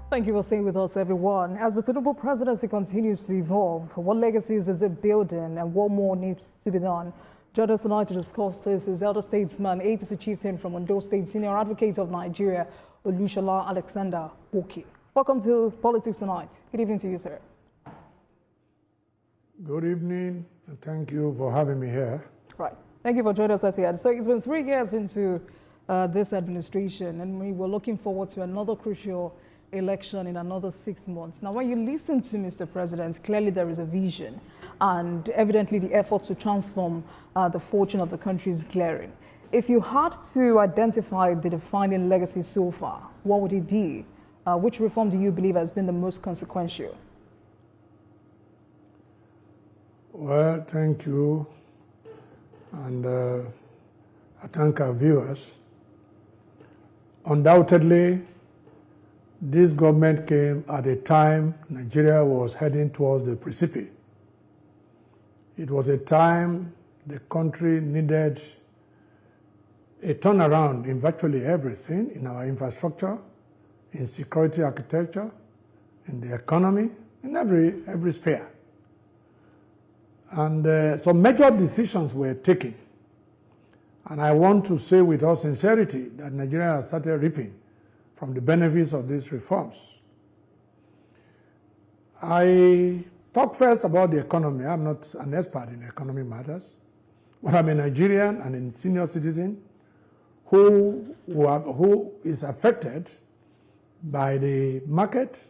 Thank you for staying with us, everyone. As the Tinubu presidency continues to evolve, what legacies is it building and what more needs to be done? Joining us tonight to discuss this is elder statesman, APC Chieftain from Ondo State, Senior Advocate of Nigeria, Olusola Oke. Welcome to Politics Tonight. Good evening to you, sir. Good evening, and thank you for having me here. Right. Thank you for joining us, as you had. So it's been 3 years into this administration, and we were looking forward to another crucial election in another 6 months. Now, when you listen to Mr. President, clearly there is a vision, and evidently the effort to transform the fortune of the country is glaring. If you had to identify the defining legacy so far, what would it be? Which reform do you believe has been the most consequential? Well, thank you, and I thank our viewers. Undoubtedly, this government came at a time Nigeria was heading towards the precipice. It was a time the country needed a turnaround in virtually everything, in our infrastructure, in security architecture, in the economy, in every sphere. And some major decisions were taken. And I want to say with all sincerity that Nigeria has started reaping from the benefits of these reforms. I talk first about the economy. I'm not an expert in economic matters, but I'm a Nigerian and a senior citizen who is affected by the market,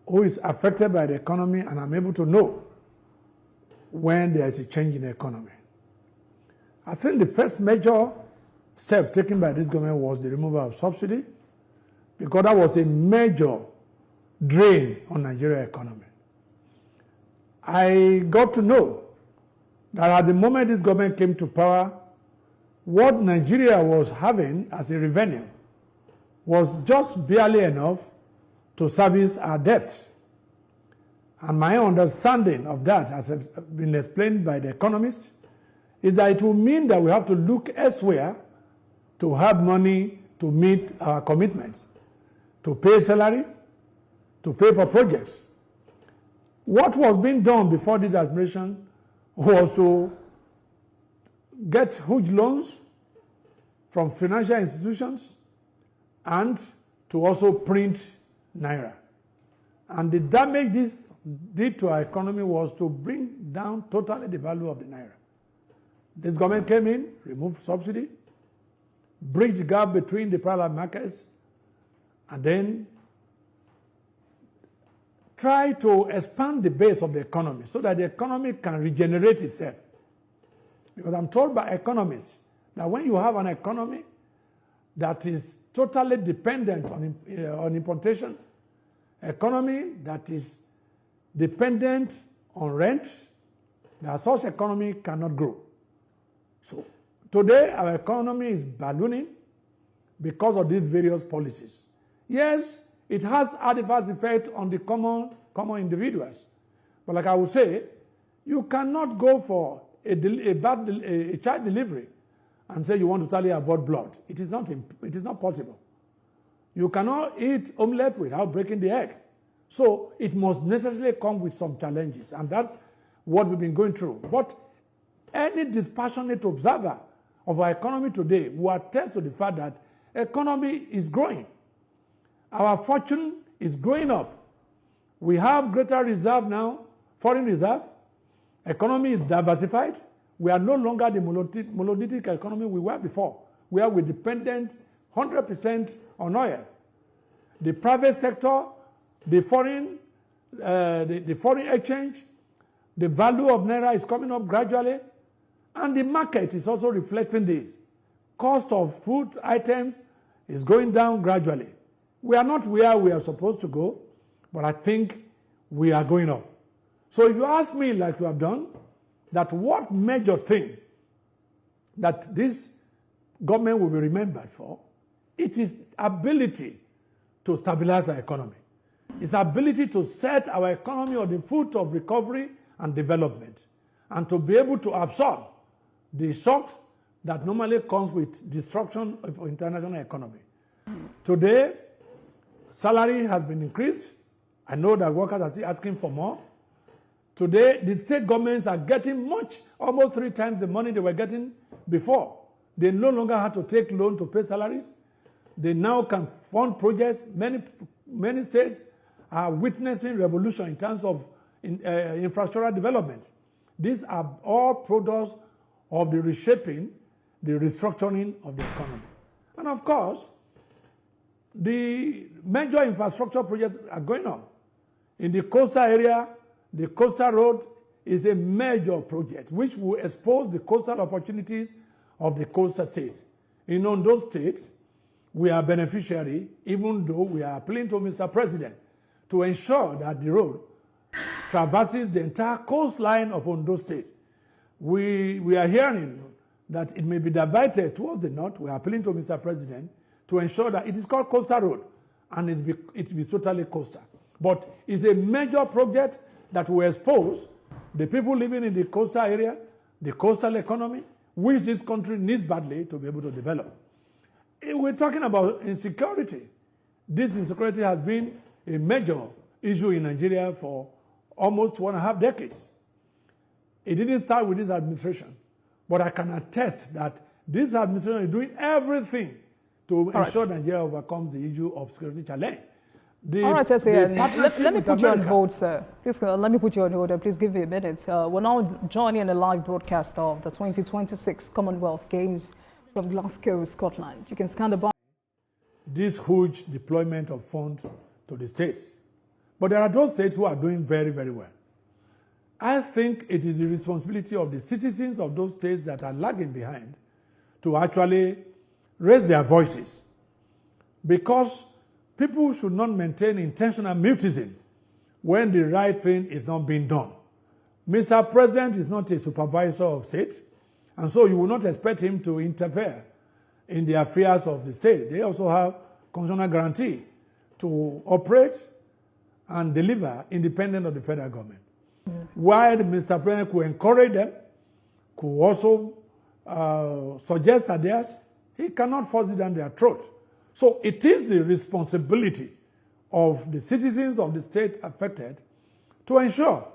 who is affected by the economy, and I'm able to know when there is a change in the economy. I think the first major step taken by this government was the removal of subsidy, because that was a major drain on Nigeria's economy. I got to know that at the moment this government came to power, what Nigeria was having as a revenue was just barely enough to service our debt. And my understanding of that, as has been explained by the economists, is that it will mean that we have to look elsewhere to have money to meet our commitments, to pay salary, to pay for projects. What was being done before this administration was to get huge loans from financial institutions and to also print naira. And the damage this did to our economy was to bring down totally the value of the naira. This government came in, removed subsidy, bridged the gap between the private markets, and then try to expand the base of the economy so that the economy can regenerate itself. Because I'm told by economists that when you have an economy that is totally dependent on importation, economy that is dependent on rent, that such economy cannot grow. So today our economy is ballooning because of these various policies. Yes, it has adverse effect on the common individuals. But like I would say, you cannot go for a child delivery and say you want to totally avoid blood. It is not possible. You cannot eat omelette without breaking the egg. So it must necessarily come with some challenges, and that's what we've been going through. But any dispassionate observer of our economy today will attest to the fact that economy is growing. Our fortune is growing up. We have greater reserve now, foreign reserve. Economy is diversified. We are no longer the monolithic economy we were before, where we dependent 100% on oil. The private sector, the foreign exchange, the value of naira is coming up gradually, and the market is also reflecting this. Cost of food items is going down gradually. We are not where we are supposed to go, but I think we are going up. So if you ask me, like you have done, that what major thing that this government will be remembered for, it is ability to stabilize our economy. Its ability to set our economy on the foot of recovery and development, and to be able to absorb the shocks that normally comes with destruction of international economy. Today, salary has been increased. I know that workers are still asking for more. Today, the state governments are getting almost 3 times the money they were getting before. They no longer have to take loan to pay salaries. They now can fund projects. Many states are witnessing revolution in terms of infrastructural development. These are all products of the reshaping, the restructuring of the economy. And of course, the major infrastructure projects are going on. In the coastal area, the coastal road is a major project which will expose the coastal opportunities of the coastal states. In those states, we are beneficiary, even though we are appealing to Mr. President to ensure that the road traverses the entire coastline of Ondo State. We are hearing that it may be diverted towards the north. We are appealing to Mr. President to ensure that it is called Coastal Road and it be totally coastal. But it's a major project that will expose the people living in the coastal area, the coastal economy, which this country needs badly to be able to develop. We're talking about insecurity. This insecurity has been a major issue in Nigeria for almost 1.5 decades. It didn't start with this administration, but I can attest that this administration is doing everything to ensure Nigeria overcomes the issue of security challenge. All right, let me put you on hold, sir. Please, let me put you on hold and please give me a minute. We're now joining a live broadcast of the 2026 Commonwealth Games from Glasgow, Scotland. You can scan the bar. This huge deployment of funds to the states. But there are those states who are doing very, very well. I think it is the responsibility of the citizens of those states that are lagging behind to actually raise their voices. Because people should not maintain intentional mutism when the right thing is not being done. Mr. President is not a supervisor of state, and so you will not expect him to interfere in the affairs of the state. They also have constitutional guarantee to operate and deliver independent of the federal government. While Mr. President could encourage them, could also suggest ideas, he cannot force it down their throat. So it is the responsibility of the citizens of the state affected to ensure,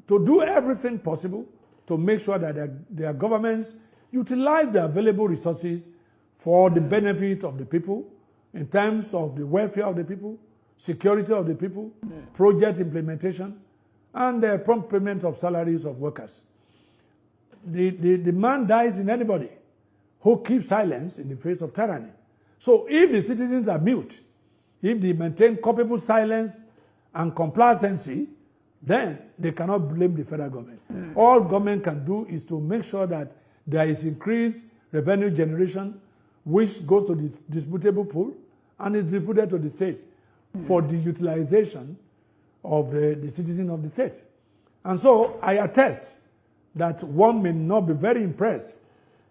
to do everything possible to make sure that their governments utilize the available resources for the benefit of the people in terms of the welfare of the people, security of the people, project implementation, and the prompt payment of salaries of workers. The man dies in anybody who keeps silence in the face of tyranny. So if the citizens are mute, if they maintain culpable silence and complacency, then they cannot blame the federal government. All government can do is to make sure that there is increased revenue generation, which goes to the disputable pool and is distributed to the states for the utilization of the citizens of the state. And so I attest that one may not be very impressed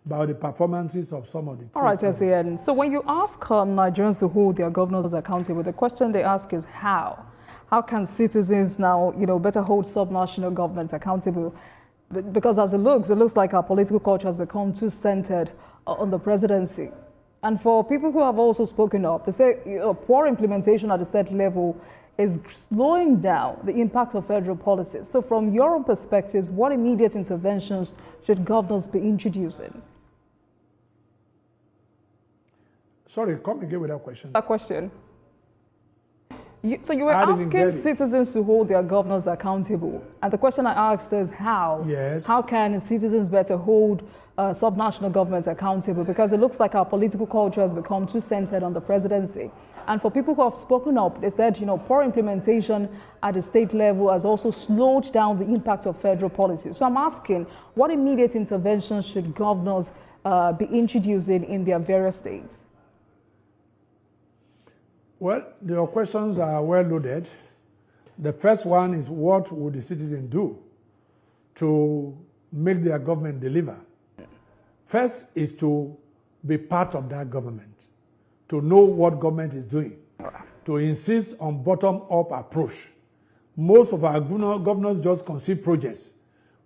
by the performances of some of the All right, SAN. So when you ask Nigerians to hold their governors accountable, the question they ask is how? How can citizens now, better hold subnational governments accountable? Because as it looks like our political culture has become too centered on the presidency. And for people who have also spoken up, they say poor implementation at the state level is slowing down the impact of federal policies. So from your own perspectives, what immediate interventions should governors be introducing? Sorry, come again with that question. That question. So you were asking citizens to hold their governors accountable. And the question I asked is how? Yes. How can citizens better hold subnational governments accountable? Because it looks like our political culture has become too centered on the presidency. And for people who have spoken up, they said, poor implementation at the state level has also slowed down the impact of federal policy. So I'm asking, what immediate interventions should governors be introducing in their various states? Well, your questions are well loaded. The first one is, what would the citizen do to make their government deliver? First is to be part of that government, to know what government is doing, to insist on bottom-up approach. Most of our governors just conceive projects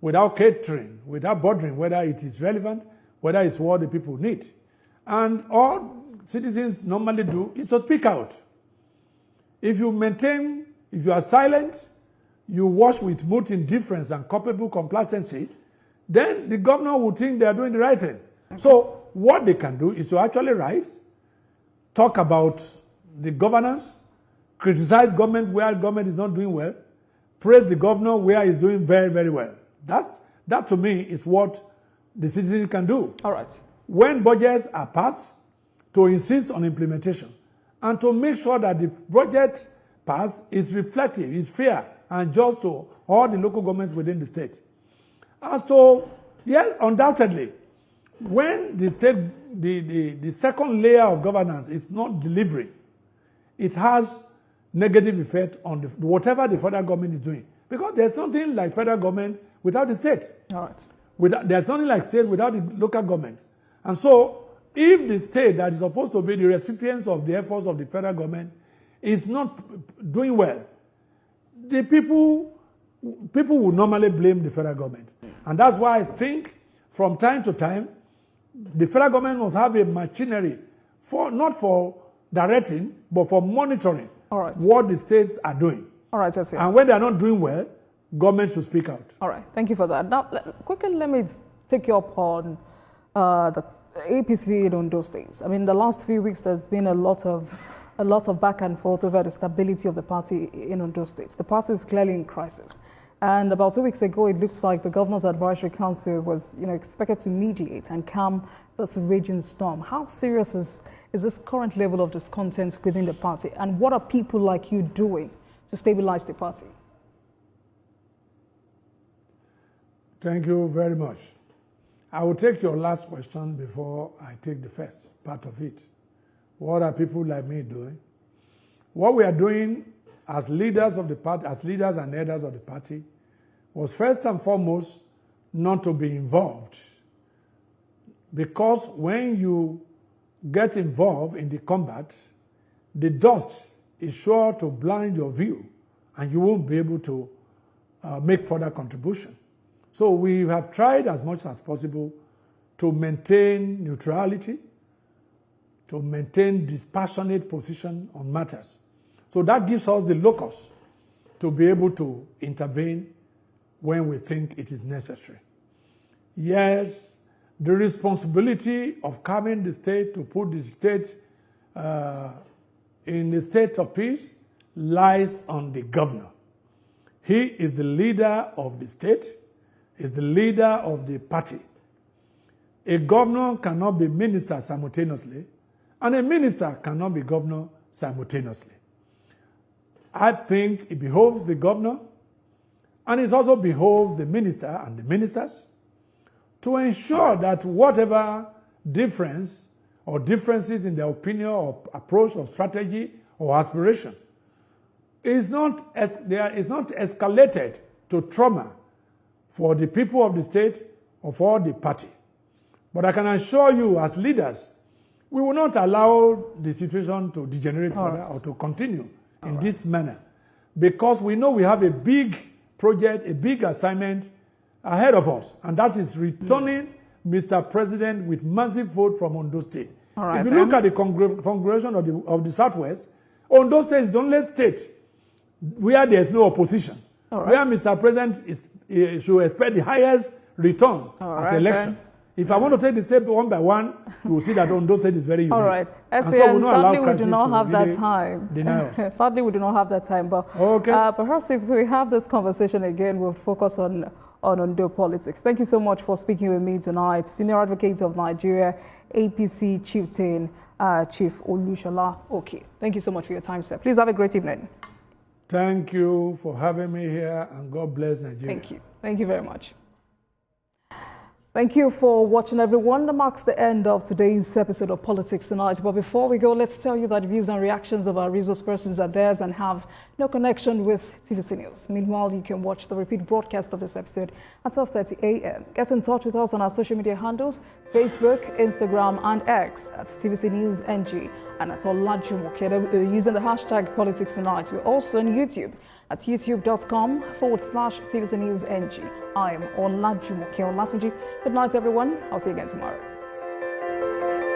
without catering, without bothering whether it is relevant, whether it's what the people need. And all citizens normally do is to speak out. If you are silent, you watch with mood indifference and culpable complacency, then the governor will think they are doing the right thing. Okay. So what they can do is to actually rise, talk about the governance, criticize government where government is not doing well, praise the governor where he's doing very, very well. That to me is what the citizens can do. All right. When budgets are passed, to insist on implementation and to make sure that the budget passed is reflective, is fair, and just to all the local governments within the state. As to, yes, undoubtedly, when the state, the second layer of governance is not delivering, it has negative effect on whatever the federal government is doing. Because there's nothing like federal government without the state. All right. There's nothing like state without the local government. And so, if the state that is supposed to be the recipients of the efforts of the federal government is not doing well, the people will normally blame the federal government. And that's why I think from time to time, the federal government must have a machinery not for directing, but for monitoring what the states are doing. All right, I see. And when they are not doing well, government should speak out. All right, thank you for that. Now, quickly, let me take you up on the APC in Ondo State. I mean, the last few weeks, there's been a lot of back and forth over the stability of the party in Ondo State. The party is clearly in crisis. And about 2 weeks ago, it looked like the Governor's Advisory Council was, expected to mediate and calm this raging storm. How serious is this current level of discontent within the party? And what are people like you doing to stabilize the party? Thank you very much. I will take your last question before I take the first part of it. What are people like me doing? What we are doing as leaders of the party, as leaders and elders of the party, was first and foremost not to be involved. Because when you get involved in the combat, the dust is sure to blind your view and you won't be able to make further contribution. So we have tried as much as possible to maintain neutrality, to maintain dispassionate position on matters. So that gives us the locus to be able to intervene when we think it is necessary. Yes, the responsibility of calming the state, to put the state in the state of peace, lies on the governor. He is the leader of the state, is the leader of the party. A governor cannot be minister simultaneously, and a minister cannot be governor simultaneously. I think it behoves the governor, and it also behoves the minister and the ministers to ensure that whatever difference or differences in their opinion or approach or strategy or aspiration is not escalated to trauma for the people of the state or for the party. But I can assure you as leaders, we will not allow the situation to degenerate further or to continue in this manner, because we know we have a big project, a big assignment ahead of us, and that is returning Mr. President with massive vote from Ondo State. If you look at the configuration of the Southwest, Ondo State is the only state where there is no opposition, where Mr. President should expect the highest return at election. If I want to take the step one by one, you will see that Ondo State is very unique. All right. Sadly, we do not have that time. Sadly, we do not have that time. But perhaps if we have this conversation again, we'll focus on Ondo politics. Thank you so much for speaking with me tonight. Senior Advocate of Nigeria, APC Chieftain, Chief Olusola Oke. Thank you so much for your time, sir. Please have a great evening. Thank you for having me here, and God bless Nigeria. Thank you. Thank you very much. Thank you for watching, everyone. That marks the end of today's episode of Politics Tonight. But before we go, let's tell you that views and reactions of our resource persons are theirs and have no connection with TVC News. Meanwhile, you can watch the repeat broadcast of this episode at 12:30 a.m. Get in touch with us on our social media handles, Facebook, Instagram, and X at TVC News NG and at Olajumoke using the hashtag Politics Tonight. We're also on YouTube at youtube.com/TVC News NG. I'm Olajumoke Olatunji. Good night, everyone. I'll see you again tomorrow.